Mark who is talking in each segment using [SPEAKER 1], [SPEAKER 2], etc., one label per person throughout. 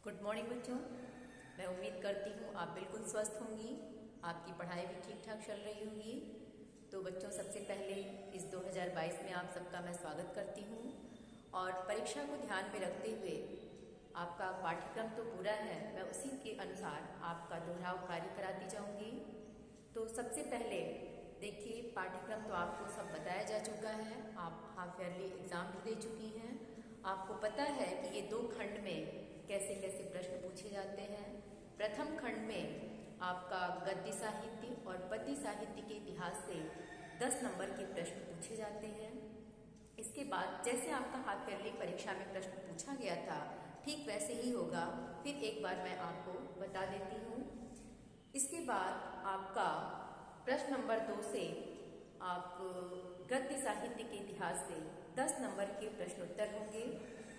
[SPEAKER 1] Good morning बच्चों। मैं उम्मीद करती हूँ आप बिल्कुल स्वस्थ होंगी, आपकी पढ़ाई भी ठीक ठाक चल रही होगी। तो बच्चों, सबसे पहले इस 2022 में आप सबका मैं स्वागत करती हूँ और परीक्षा को ध्यान में रखते हुए आपका पाठ्यक्रम तो पूरा है, मैं उसी के अनुसार आपका दोहराव कार्य कराती जाऊँगी। तो सबसे पहले देखिए, पाठ्यक्रम तो आपको सब बताया जा चुका है, आप हाफ ईयरली एग्ज़ाम भी दे चुकी हैं। आपको पता है कि ये दो खंड में कैसे कैसे प्रश्न पूछे जाते हैं। प्रथम खंड में आपका गद्य साहित्य और पद्य साहित्य के इतिहास से 10 नंबर के प्रश्न पूछे जाते हैं। इसके बाद जैसे आपका हाफ ईयरली परीक्षा में प्रश्न पूछा गया था, ठीक वैसे ही होगा। फिर एक बार मैं आपको बता देती हूँ। इसके बाद आपका प्रश्न नंबर 2 से आप गद्य साहित्य के इतिहास से 10 नंबर के प्रश्नोत्तर होंगे।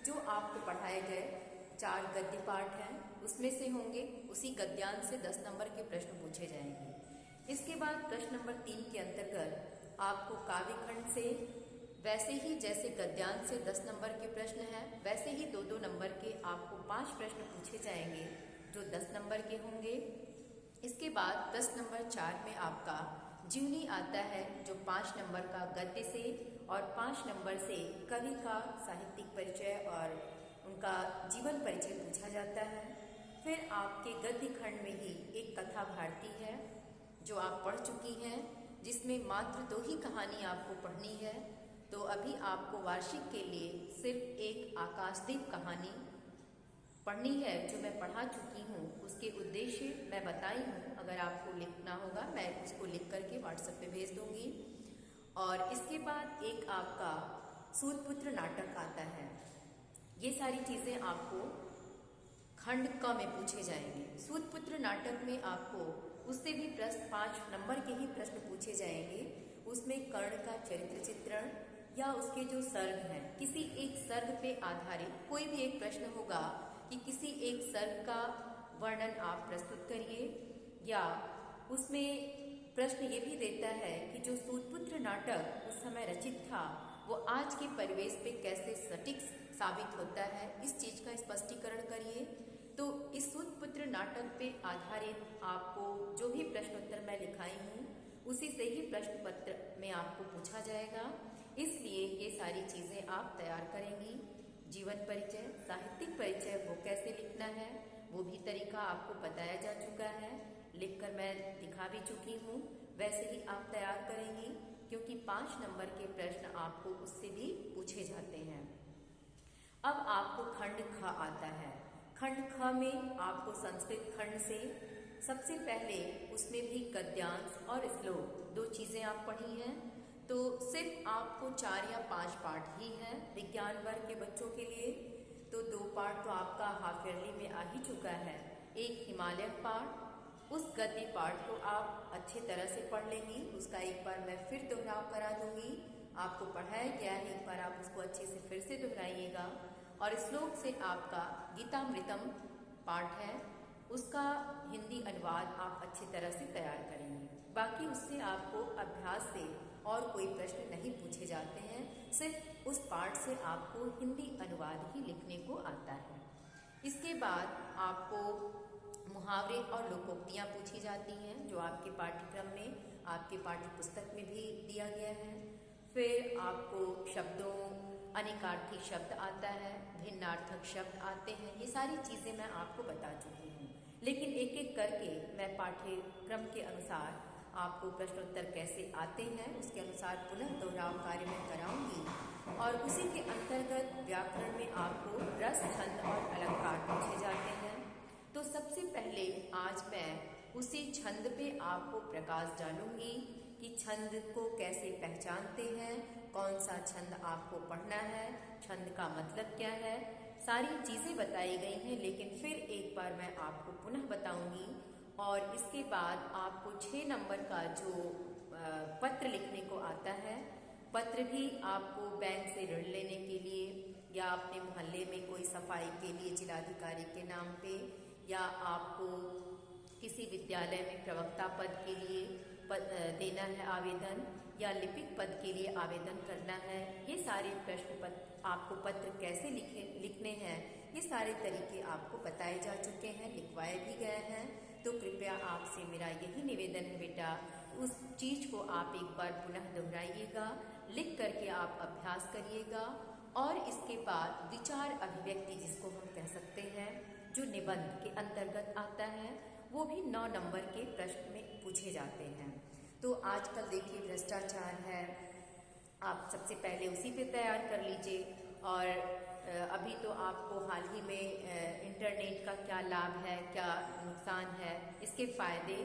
[SPEAKER 1] जो आपको पढ़ाए गए 4 गद्य पाठ हैं उसमें से होंगे, उसी गद्यांश से 10 नंबर के प्रश्न पूछे जाएंगे। इसके बाद प्रश्न नंबर 3 के अंतर्गत आपको काव्य खंड से वैसे ही जैसे गद्यांश से 10 नंबर के प्रश्न हैं, वैसे ही 2-2 नंबर के आपको 5 प्रश्न पूछे जाएंगे जो 10 नंबर के होंगे। इसके बाद प्रश्न नंबर 4 में आपका जीवनी आता है, जो 5 नंबर का गद्य से और 5 नंबर से कवि का साहित्यिक परिचय और उनका जीवन परिचय पूछा जाता है। फिर आपके गद्य खंड में ही एक कथा भारती है जो आप पढ़ चुकी हैं, जिसमें मात्र 2 ही कहानी आपको पढ़नी है। तो अभी आपको वार्षिक के लिए सिर्फ एक आकाशदीप कहानी पढ़नी है जो मैं पढ़ा चुकी हूँ। उसके उद्देश्य मैं बताई हूँ, अगर आपको लिखना होगा मैं उसको लिख करके व्हाट्सएप पे भेज दूंगी। और इसके बाद एक आपका सूतपुत्र नाटक आता है। ये सारी चीज़ें आपको खंड क में पूछे जाएंगे। सूतपुत्र नाटक में आपको उससे भी प्रश्न 5 नंबर के ही प्रश्न पूछे जाएंगे। उसमें कर्ण का चरित्र चित्रण या उसके जो सर्ग हैं, किसी एक सर्ग पे आधारित कोई भी एक प्रश्न होगा कि किसी एक सर्ग का वर्णन आप प्रस्तुत करिए। या उसमें प्रश्न ये भी देता है कि जो सूतपुत्र नाटक उस समय रचित था वो आज के परिवेश पे कैसे सटीक साबित होता है, इस चीज का स्पष्टीकरण करिए। तो इस सूतपुत्र नाटक पे आधारित आपको जो भी प्रश्नोत्तर मैं लिखाई हूँ उसी से ही प्रश्न पत्र में आपको पूछा जाएगा। इसलिए ये सारी चीजें आप तैयार करेंगी। जीवन परिचय, साहित्यिक परिचय वो कैसे लिखना है वो भी तरीका आपको बताया जा चुका है, लिखकर मैं दिखा भी चुकी हूँ। वैसे ही आप तैयार करेंगी, क्योंकि 5 नंबर के प्रश्न आपको उससे भी पूछे जाते हैं। अब आपको खंड ख आता है। खंड ख में आपको संस्कृत खंड से सबसे पहले उसमें भी गद्यांश और श्लोक 2 चीजें आप पढ़ी हैं। तो सिर्फ आपको 4 या 5 पाठ ही हैं विज्ञान वर्ग के बच्चों के लिए। तो 2 पाठ तो आपका हाफ ईयरली में आ ही चुका है। एक हिमालय पाठ, उस गद्य पाठ को आप अच्छी तरह से पढ़ लेंगी। उसका एक बार मैं फिर दोहराव करा दूंगी। आपको पढ़ाया गया है, एक बार आप उसको अच्छे से फिर से दोहराइएगा। और श्लोक से आपका गीतामृतम पाठ है, उसका हिंदी अनुवाद आप अच्छी तरह से तैयार करेंगे। बाकी उससे आपको अभ्यास से और कोई प्रश्न नहीं पूछे जाते हैं, सिर्फ उस पाठ से आपको हिंदी अनुवाद ही लिखने को आता है। इसके बाद आपको मुहावरे और लोकोक्तियाँ पूछी जाती हैं, जो आपके पाठ्यक्रम में, आपके पाठ्य पुस्तक में भी दिया गया है। फिर आपको शब्दों, अनेकार्थी शब्द आता है, भिन्नार्थक शब्द आते हैं। ये सारी चीज़ें मैं आपको बता चुकी हूँ, लेकिन एक एक करके मैं पाठ्यक्रम के अनुसार आपको प्रश्नोत्तर कैसे आते हैं उसके अनुसार पुनः दोहराव कार्य मैं कराऊंगी। और उसी के अंतर्गत व्याकरण में आपको रस, छंद और अलंकार पूछे जाते हैं। तो सबसे पहले आज मैं उसी छंद पे आपको प्रकाश डालूंगी कि छंद को कैसे पहचानते हैं, कौन सा छंद आपको पढ़ना है, छंद का मतलब क्या है, सारी चीज़ें बताई गई हैं। लेकिन फिर एक बार मैं आपको पुनः बताऊंगी। और इसके बाद आपको 6 नंबर का जो पत्र लिखने को आता है, पत्र भी आपको बैंक से ऋण लेने के लिए या अपने मोहल्ले में कोई सफाई के लिए जिलाधिकारी के नाम पे, या आपको किसी विद्यालय में प्रवक्ता पद के लिए देना है आवेदन, या लिपिक पद के लिए आवेदन करना है। ये सारे प्रश्न पत्र आपको पत्र कैसे लिखने हैं ये सारे तरीके आपको बताए जा चुके हैं, लिखवाए भी गए हैं। तो कृपया आपसे मेरा यही निवेदन है बेटा, उस चीज़ को आप एक बार पुनः दोहराइएगा, लिख करके आप अभ्यास करिएगा। और इसके बाद विचार अभिव्यक्ति, जिसको हम कह सकते हैं, जो निबंध के अंतर्गत आता है, वो भी 9 नंबर के प्रश्न में पूछे जाते हैं। तो आजकल देखिए भ्रष्टाचार है, आप सबसे पहले उसी पे तैयार कर लीजिए। और अभी तो आपको हाल ही में इंटरनेट का क्या लाभ है, क्या नुकसान है, इसके फायदे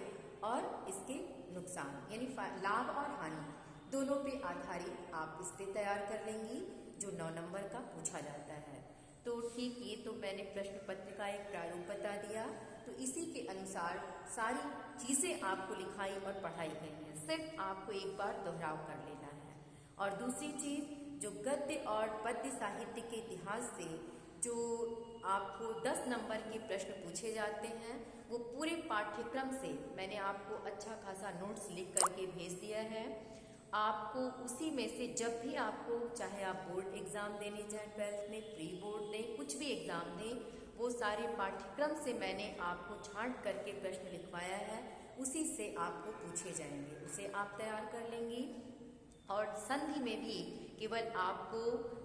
[SPEAKER 1] और इसके नुकसान, यानी लाभ और हानि दोनों पे आधारित आप इस पे तैयार कर लेंगी, जो 9 नंबर का पूछा जाता है। तो ठीक, ये तो मैंने प्रश्न पत्र का एक प्रारूप बता दिया, तो इसी के अनुसार सारी चीज़ें आपको लिखाई और पढ़ाई गई हैं, सिर्फ आपको एक बार दोहराव कर लेना है। और दूसरी चीज़, जो गद्य और पद्य साहित्य के इतिहास से जो आपको 10 नंबर के प्रश्न पूछे जाते हैं, वो पूरे पाठ्यक्रम से मैंने आपको अच्छा खासा नोट्स लिख करके भेज दिया है। आपको उसी में से जब भी आपको, चाहे आप बोर्ड एग्ज़ाम देने जाएं, 12th में प्री बोर्ड दें, कुछ भी एग्ज़ाम दें, वो सारे पाठ्यक्रम से मैंने आपको छांट करके प्रश्न लिखवाया है, उसी से आपको पूछे जाएंगे, उसे आप तैयार कर लेंगी। और संधि में भी केवल आपको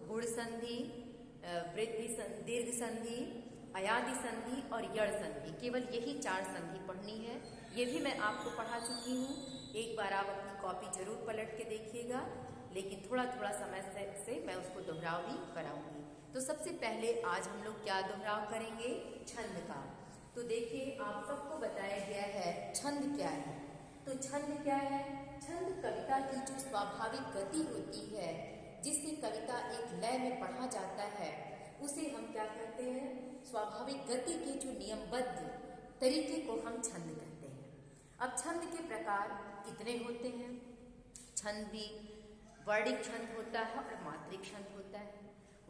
[SPEAKER 1] गुण संधि, वृद्धि संधि, दीर्घ संधि, अयादि संधि और यड़ संधि, केवल यही 4 संधि पढ़नी है। ये भी मैं आपको पढ़ा चुकी हूँ, एक बार आप अपनी कॉपी जरूर पलट के देखिएगा, लेकिन थोड़ा थोड़ा समय से मैं उसको दोहराव भी कराऊंगी। तो सबसे पहले आज हम लोग क्या दोहराव करेंगे? छंद का। तो देखिए, आप सबको बताया गया है छंद क्या है। तो छंद क्या है? छंद कविता की जो स्वाभाविक गति होती है, जिससे कविता एक लय में पढ़ा जाता है, उसे हम क्या कहते हैं? स्वाभाविक गति के जो नियमबद्ध तरीके को हम छंद कहते हैं। अब छंद के प्रकार कितने होते हैं? छंद भी वर्णिक छंद होता है और मात्रिक छंद होता है।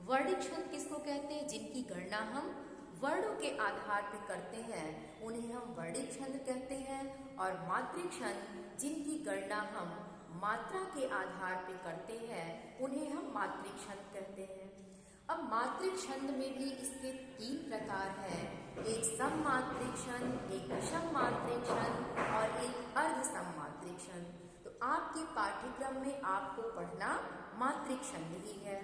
[SPEAKER 1] वर्णिक छंद किसको कहते हैं? जिनकी गणना हम वर्णों के आधार पर करते हैं, उन्हें हम वर्णिक छंद कहते हैं। और मात्रिक छंद, जिनकी गणना हम मात्रा के आधार पर करते हैं, उन्हें हम मात्रिक छंद कहते हैं। अब मात्रिक छंद में भी इसके 3 प्रकार हैं, एक सममात्रिक छंद, एक विषम मात्रिक छंद और एक अर्ध सममात्रिक छंद। तो आपके पाठ्यक्रम में आपको पढ़ना मात्रिक छंद ही है।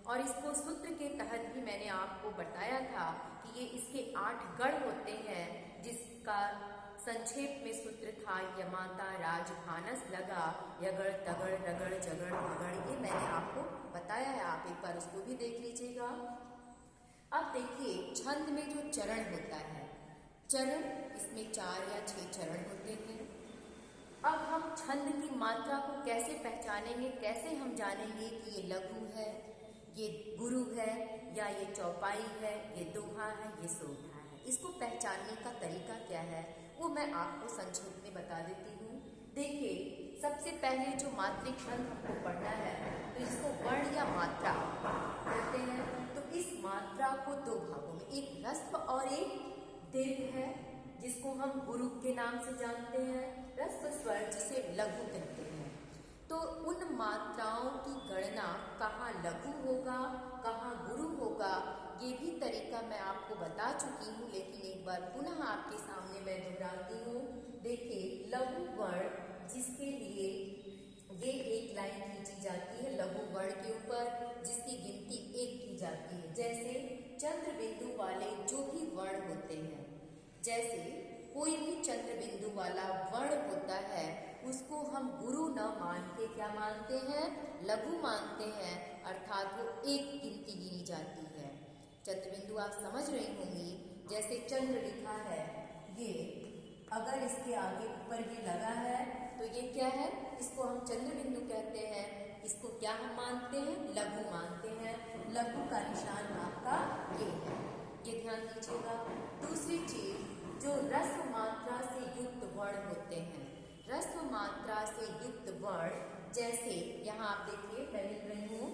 [SPEAKER 1] और इसको सूत्र के तहत भी मैंने आपको बताया था कि ये इसके 8 गण होते हैं, जिसका संक्षेप में सूत्र था यमाता राज भानस लगा, यगड़ तगड़ रगड़ जगड़ भगड़। ये मैंने आपको बताया है, आप एक बार उसको भी देख लीजिएगा। अब देखिए, छंद में जो चरण होता है, चरण इसमें 4 या 6 चरण होते हैं। अब हम छंद की मात्रा को कैसे पहचानेंगे, कैसे हम जानेंगे कि ये लघु है, ये गुरु है, या ये चौपाई है, ये दोहा है, ये सोहा है? इसको पहचानने का तरीका क्या है, वो मैं आपको संक्षेप में बता देती हूँ। देखिए, सबसे पहले जो मात्रिक छंद हमको पढ़ना है, तो इसको वर्ण या मात्रा कहते हैं। तो इस मात्रा को 2 भागों में, एक ह्रस्व और एक दीर्घ है, जिसको हम गुरु के नाम से जानते हैं, ह्रस्व स्वर जिसे लघु कहते हैं। तो उन मात्राओं की गणना कहाँ लघु होगा, कहाँ गुरु होगा, ये भी तरीका मैं आपको बता चुकी हूँ, लेकिन एक बार पुनः आपके सामने मैं दोहराती हूँ। देखिए, लघु वर्ण जिसके लिए ये एक लाइन खींची जाती है लघु वर्ण के ऊपर, जिसकी गिनती 1 की जाती है। जैसे चंद्र बिंदु वाले जो भी वर्ण होते हैं, जैसे कोई भी चंद्र बिंदु वाला वर्ण होता है, उसको हम गुरु न मान के क्या मानते हैं? लघु मानते हैं, अर्थात वो 1 गिनती गिनी जाती है। चंद्र बिंदु आप समझ रही होंगी, जैसे चंद्र लिखा है, ये अगर इसके आगे ऊपर ये लगा है तो ये क्या है? इसको हम चंद्र बिंदु कहते हैं। इसको क्या हम मानते हैं? लघु मानते हैं। लघु का निशान आपका ये है, ये ध्यान दीजिएगा। दूसरी चीज, जो ह्रस्व मात्रा से युक्त वर्ण होते हैं, ह्रस्व मात्रा से युक्त वर्ण, जैसे यहाँ आप देखिए मैं लिख रही हूँ,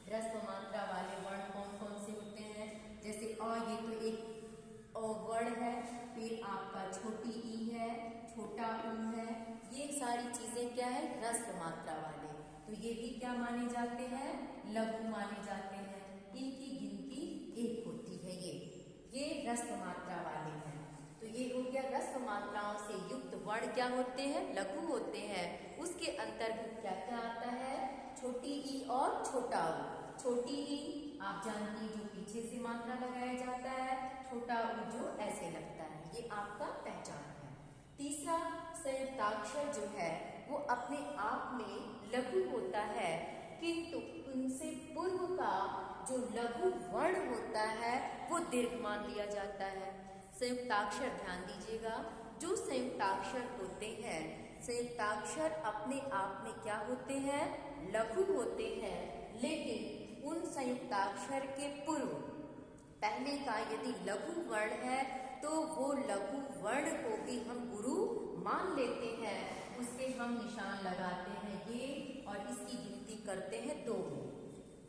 [SPEAKER 1] ह्रस्व मात्रा वाले वर्ण कौन कौन से होते हैं? जैसे ये तो एक वर्ण है, फिर आपका छोटी ई है, छोटा ऊ है, ये सारी चीजें क्या है? ह्रस्व मात्रा वाले। तो ये भी क्या माने जाते हैं? लघु माने जाते हैं। इनकी गिनती 1 होती है ये रस्व मात्रा वाले हैं। तो ये हो गया रस्व मात्राओं से युक्त वर्ण क्या होते हैं, लघु होते हैं। उसके अंतर्गत क्या क्या आता है, छोटी ई और छोटा ऊ। छोटी ई आप जानती हैं जो पीछे से मात्रा लगाया जाता है, छोटा ऊ जो ऐसे लगता है, ये आपका पहचान है। तीसरा संयुक्ताक्षर जो है वो अपने आप में लघु होता है, किंतु उनसे पूर्व का जो लघु वर्ण होता है वो दीर्घ मान लिया जाता है। संयुक्ताक्षर ध्यान दीजिएगा, जो संयुक्ताक्षर होते हैं, संयुक्ताक्षर अपने आप में क्या होते हैं, लघु होते हैं, लेकिन उन संयुक्ताक्षर के पूर्व पहले का यदि लघु वर्ण है तो वो लघु वर्ण को भी हम गुरु मान लेते हैं, उसके हम निशान लगाते हैं ये, और इसकी गिनती करते हैं 2।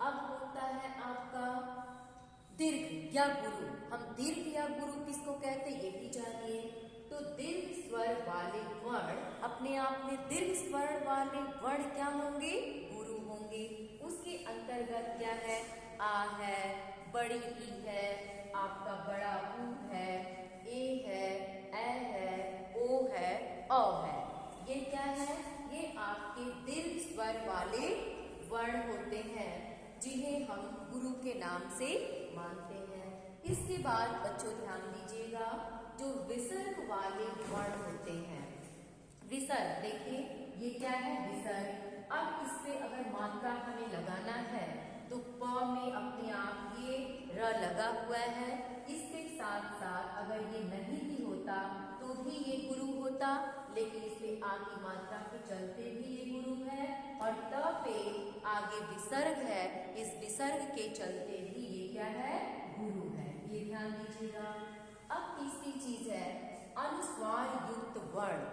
[SPEAKER 1] अब होता है आपका दीर्घ या गुरु। हम दीर्घ या गुरु किसको कहते हैं ये भी जानिए। तो दीर्घ स्वर वाले वर्ण अपने आप में दीर्घ स्वर वाले वर्ण क्या होंगे, गुरु होंगे। उसके अंतर्गत क्या है, आ है, बड़ी ई है, आपका बड़ा ऊ है, ए है, ए है, ओ है, औ है। ये क्या है, ये आपके दीर्घ स्वर वाले वर्ण होते हैं जिन्हें हम गुरु के नाम से मानते हैं। इसके बाद बच्चों ध्यान दीजिएगा, जो विसर्ग वाले वर्ण होते हैं, विसर्ग देखिए ये क्या है, विसर्ग। अब इस पे अगर मात्रा हमें लगाना है तो प में अपने आप ये र लगा हुआ है, इसके साथ साथ अगर ये नहीं भी होता तो भी ये गुरु होता, लेकिन इसमें आ की मात्रा के चलते भी ये गुरु है, और त पे आगे विसर्ग है, इस विसर्ग के चलते भी ये क्या है, गुरु है। ये ध्यान दीजिएगा। अब तीसरी चीज है अनुस्वार युक्त वर्ण।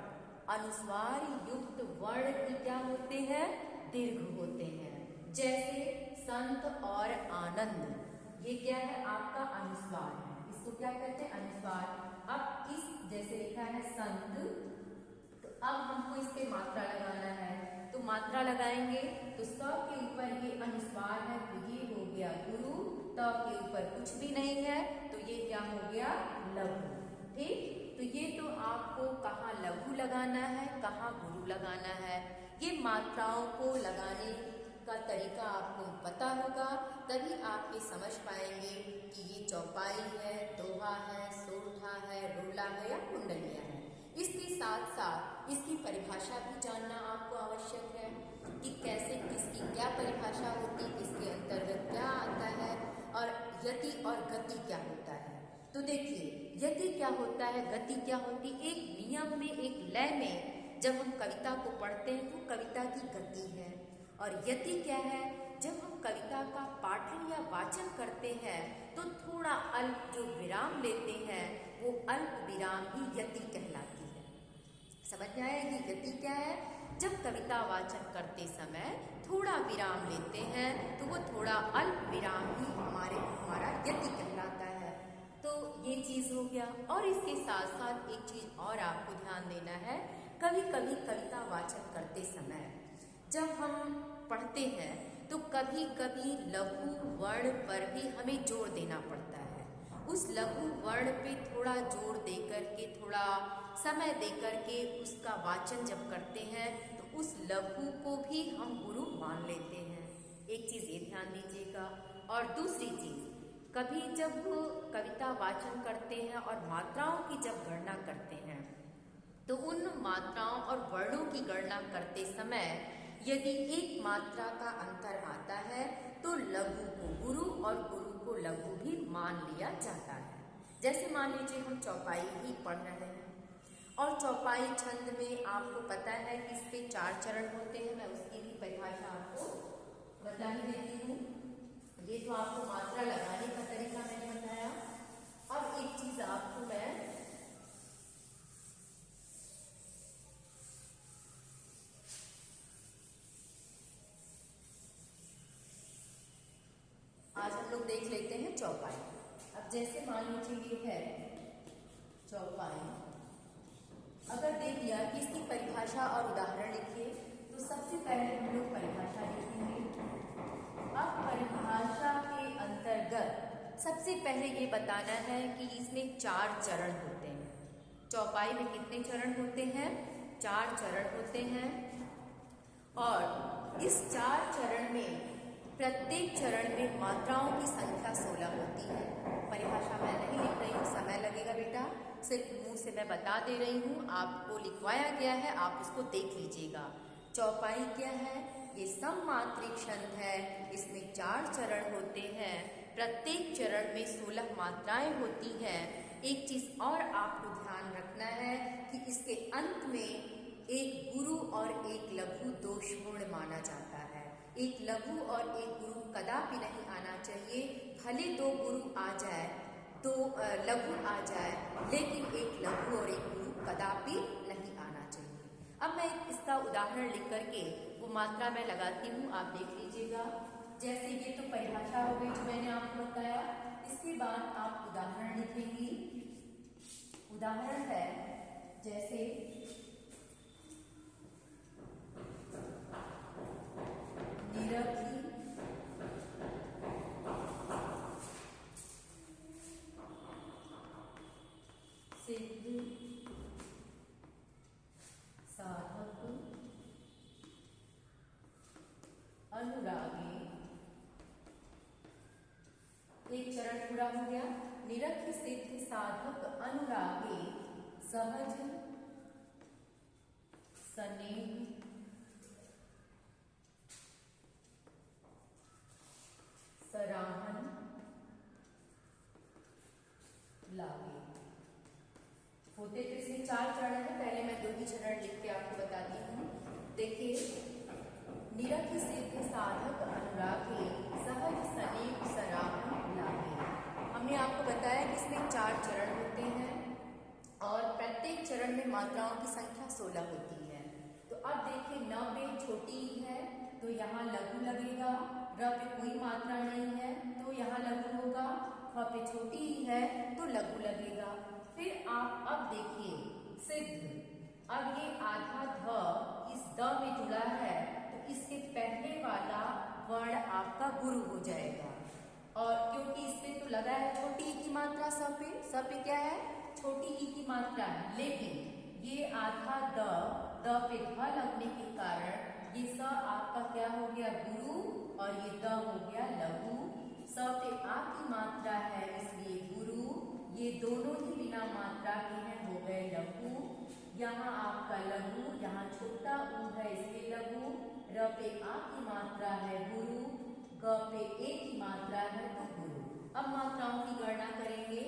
[SPEAKER 1] अनुस्वार युक्त वर्ण भी क्या होते हैं, दीर्घ होते हैं। जैसे संत और आनंद, ये क्या है, आपका अनुस्वार है, इसको क्या कहते हैं, अनुस्वार। अब इस जैसे लिखा है संत, तो अब हमको इस पे मात्रा लगाना है, तो मात्रा लगाएंगे तो स के ऊपर ये अनुस्वार है तो ये हो गया गुरु, त के ऊपर कुछ भी नहीं है तो ये क्या हो गया, लघु। ठीक, तो ये तो आपको कहाँ लघु लगाना है, कहाँ गुरु लगाना है, ये मात्राओं को लगाने का तरीका आपको पता होगा, तभी आप ये समझ पाएंगे कि ये चौपाई है, दोहा है, सोरठा है, रोला है या कुंडलिया है। इसके साथ साथ इसकी परिभाषा भी जानना आपको आवश्यक है कि कैसे किसकी क्या परिभाषा होती, किसके अंतर्गत क्या आता है, और यति और गति क्या होता है। तो देखिए यति क्या होता है, गति क्या होती, एक नियम में, एक लय में जब हम कविता को पढ़ते हैं तो कविता की गति है, और यति क्या है, जब हम कविता का पाठन या वाचन करते हैं तो थोड़ा अल्प जो विराम लेते हैं वो अल्प विराम ही यति कहलाती है। समझ में आया ये यति क्या है, जब कविता वाचन करते समय थोड़ा विराम लेते हैं तो वो थोड़ा अल्प विराम ही हमारा यति कहलाता है। तो ये चीज हो गया। और इसके साथ साथ एक चीज और आपको ध्यान देना है, कभी कभी कविता वाचन करते समय जब हम पढ़ते हैं तो कभी कभी लघु वर्ण पर भी हमें जोर देना पड़ता है। उस लघु वर्ण पे थोड़ा जोर दे करके, थोड़ा समय दे करके उसका वाचन जब करते हैं तो उस लघु को भी हम गुरु मान लेते हैं। एक चीज ये ध्यान दीजिएगा। और दूसरी चीज, कभी जब कविता वाचन करते हैं और मात्राओं की जब गणना करते हैं तो उन मात्राओं और वर्णों की गणना करते समय यदि एक मात्रा का अंतर आता है तो लघु को गुरु और गुरु को लघु भी मान लिया जाता है। जैसे मान लीजिए हम चौपाई ही पढ़ रहे हैं और चौपाई छंद में आपको पता है कि इस पे 4 चरण होते हैं, मैं उसकी भी परिभाषा आपको बता ही देती हूँ। ये तो आपको मात्रा लगाने का तरीका मैंने बताया। अब एक चीज आपको मैं आज हम लोग देख लेते हैं चौपाई। अब जैसे मान लीजिए ये है चौपाई, अगर दे दिया कि इसकी परिभाषा और उदाहरण लिखिए तो सबसे पहले हम लोग परिभाषा लिखेंगे। अब परिभाषा के अंतर्गत सबसे पहले ये बताना है कि इसमें 4 चरण होते हैं। चौपाई में कितने चरण होते हैं? 4 चरण होते हैं। और इस 4 चरण में प्रत्येक चरण में मात्राओं की संख्या 16 होती है। परिभाषा मैं नहीं लिख रही हूँ, समय लगेगा बेटा, सिर्फ मुंह से मैं बता दे रही हूँ। आपको लिखवाया गया है, आप उसको देख लीजिएगा। चौपाई क्या है? ये सममात्रिक छंद है। इसमें 4 चरण होते हैं। प्रत्येक चरण में 16 मात्राएं होती हैं। एक चीज और आपको ध्यान रखना है कि इसके अंत में एक गुरु और एक लघु दोषपूर्ण माना जाता है। एक लघु और एक गुरु कदापि नहीं आना चाहिए। भले 2 गुरु आ जाए, 2 लघु आ जाए, लेकिन एक लघु और एक गुरु कदापि नहीं आना चाहिए। अब मैं इसका उदाहरण लिख करके वो मात्रा मैं लगाती हूँ, आप देख लीजिएगा। जैसे ये तो परिभाषा हो गई जो मैंने आपको बताया। इसके बाद आप उदाहरण लिखेंगी। उदाहरण है जैसे निरखी, सिद्ध, साधक, अनुरागी। एक चरण पूरा हो गया। निरखी, सिद्ध, साधक, अनुरागी, सहज, स्नेह, सराहन, लागे। होते तो इसमें 4 चरण है। पहले मैं 2 ही चरण लिख के आपको बताती हूँ। देखिए, निरखी, सिद्ध, साधक, अनुरागी, सहज, स्नेह, सराहन, लागे। हमने आपको बताया कि इसमें 4 चरण होते हैं और प्रत्येक चरण में मात्राओं की संख्या 16 होती है। तो अब देखिए, न पे छोटी है तो यहाँ लघु लगेगा। र पे कोई मात्रा नहीं है तो यहाँ लघु होगा। फ पे छोटी ही है तो लघु लगेगा। फिर आप अब देखिए सिद्ध। अब ये आधा ध इस द में जुड़ा है तो इसके पहले वाला वर्ण आपका गुरु हो जाएगा। और क्योंकि इस पे तो लगा है छोटी ई की मात्रा, स पे क्या है? छोटी ई की मात्रा है। लेकिन ये आधा द पे ध लगने के कारण ये स आपका क्या हो गया? गुरु, और ये द हो गया लघु। स पे आ की मात्रा है इसलिए गुरु। ये दोनों ही बिना मात्रा के हैं, हो गए लघु। यहाँ आपका लघु, यहाँ छोटा ऊ है इसलिए लघु। र पे आ की मात्रा है गुरु, ग पे ए की मात्रा है तो गुरु। अब मात्राओं की गणना करेंगे।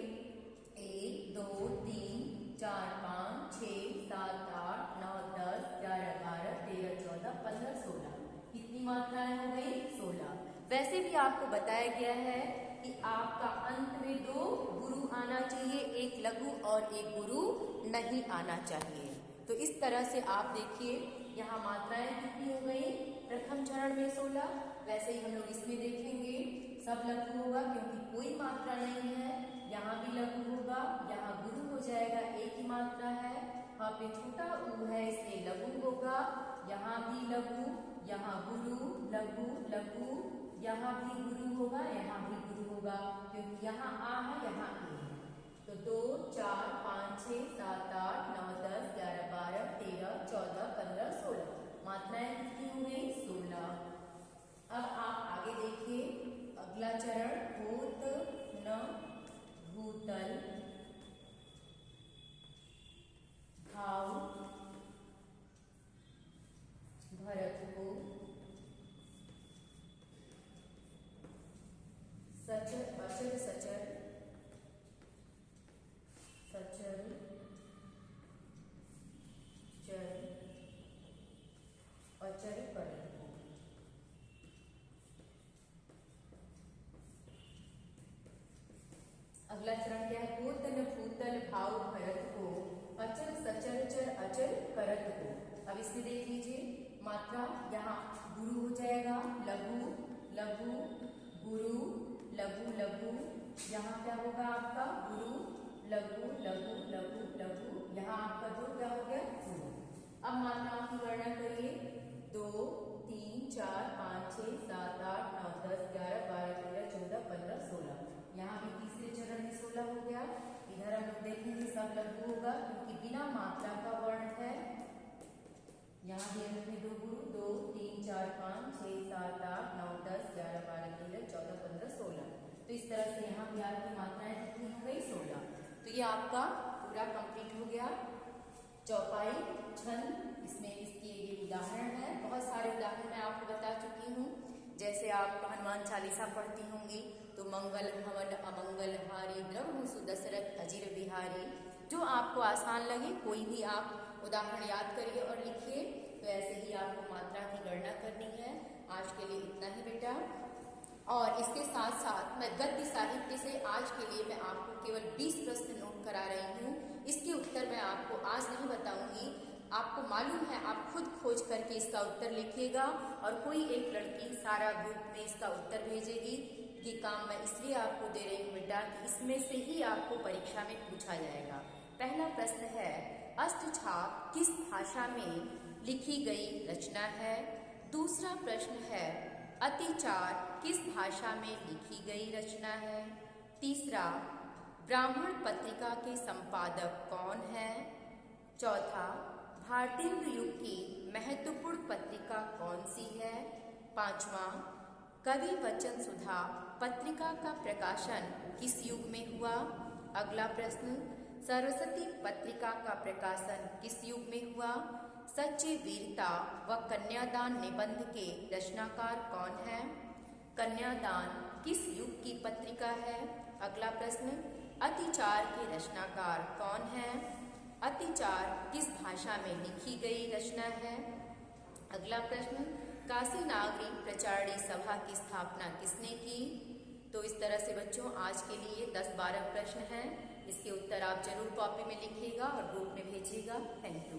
[SPEAKER 1] 1 2 3 4 5 6 7 8 9 10 11 12 13 14 15 16। कितनी मात्राएं हो गई? 16। वैसे भी आपको बताया गया है कि आपका अंत में 2 गुरु आना चाहिए, एक लघु और एक गुरु नहीं आना चाहिए। तो इस तरह से आप देखिए यहाँ मात्राएं कितनी हो गई? प्रथम चरण में 16। वैसे ही हम लोग इसमें देखेंगे सब लघु होगा क्योंकि कोई मात्रा नहीं है। यहाँ भी लघु होगा, यहाँ गुरु हो जाएगा, एक ही मात्रा है। यहाँ पे छोटा ऊ है इसलिए लघु होगा। यहाँ भी लघु, यहाँ गुरु, लघु लघु, यहाँ भी गुरु होगा, यहाँ भी गुरु होगा क्योंकि यहाँ आ है, यहाँ ए है। तो 2 4 5 6 7 8 9 10 11 12 13 14 15 16 मात्राएं कितनी हो गई? 16। अब आप आगे देखिए अगला चरण, भूत न भूतल, भाव भरत को, सचर अचर सचर सचर चर अचर परत को। अगला चरण क्या है? भूत न भूतल भाव भरत को, अचल सचर चर अचल करत को। अब इसमें देख लीजिए मात्रा, यहाँ गुरु हो जाएगा, लघु लघु गुरु लघु लघु। यहाँ क्या होगा आपका? गुरु लघु लघु लघु लघु। यहाँ आपका 2 क्या हो गया? गुरु। अब मात्राओं की गणना करिए। 2 3 4 5 6 7 8 9 10 11 12 13 14 15 16। यहाँ भी दूसरे चरण में 16 हो गया। इधर हम लोग देखेंगे सब लघु होगा क्योंकि बिना मात्रा का वर्ण है। यहाँ भी हम अपने 2 गुरु 2 3 4 5 6 7 8 9 10 11 12 13 14 15 16। तो इस तरह से यहाँ भी आपकी मात्राएं कितनी हो गई 16। तो ये आपका पूरा कंप्लीट हो गया। चौपाई छंद, इसमें इसकी ये उदाहरण है। बहुत सारे उदाहरण मैं आपको बता चुकी हूँ। जैसे आप हनुमान चालीसा पढ़ती होंगी तो मंगल भवन अमंगल हारी द्रवहु सुदशरथ अजिर बिहारी। जो आपको आसान लगे कोई भी आप उदाहरण याद करिए और लिखिए। तो ऐसे ही आपको मात्रा की गणना करनी है। आज के लिए इतना ही बेटा। और इसके साथ साथ मैं गद्य साहित्य से आज के लिए मैं आपको केवल 20 प्रश्न नोट करा रही हूँ। इसके उत्तर मैं आपको आज नहीं बताऊंगी। आपको मालूम है, आप खुद खोज करके इसका उत्तर लिखिएगा और कोई एक लड़की सारा ग्रुप में इसका उत्तर भेजेगी। ये काम मैं इसलिए आपको दे रही हूँ बेटा कि इसमें से ही आपको परीक्षा में पूछा जाएगा। पहला प्रश्न है, अष्टछाप किस भाषा में लिखी गई रचना है? दूसरा प्रश्न है, अतिचार किस भाषा में लिखी गई रचना है? तीसरा, ब्राह्मण पत्रिका के संपादक कौन है? चौथा, भारतेंदु युग की महत्वपूर्ण पत्रिका कौन सी है? पांचवा, कवि वचन सुधा पत्रिका का प्रकाशन किस युग में हुआ? अगला प्रश्न, सरस्वती पत्रिका का प्रकाशन किस युग में हुआ? सच्ची वीरता व कन्यादान निबंध के रचनाकार कौन है? कन्यादान किस युग की पत्रिका है? अगला प्रश्न, अतिचार के रचनाकार कौन है? अतिचार किस भाषा में लिखी गई रचना है? अगला प्रश्न, काशी नागरी प्रचारणी सभा की स्थापना किसने की? तो इस तरह से बच्चों आज के लिए 10-12 प्रश्न हैं। इसके उत्तर आप जरूर कॉपी में लिखिएगा और ग्रुप में भेजिएगा। Thank you.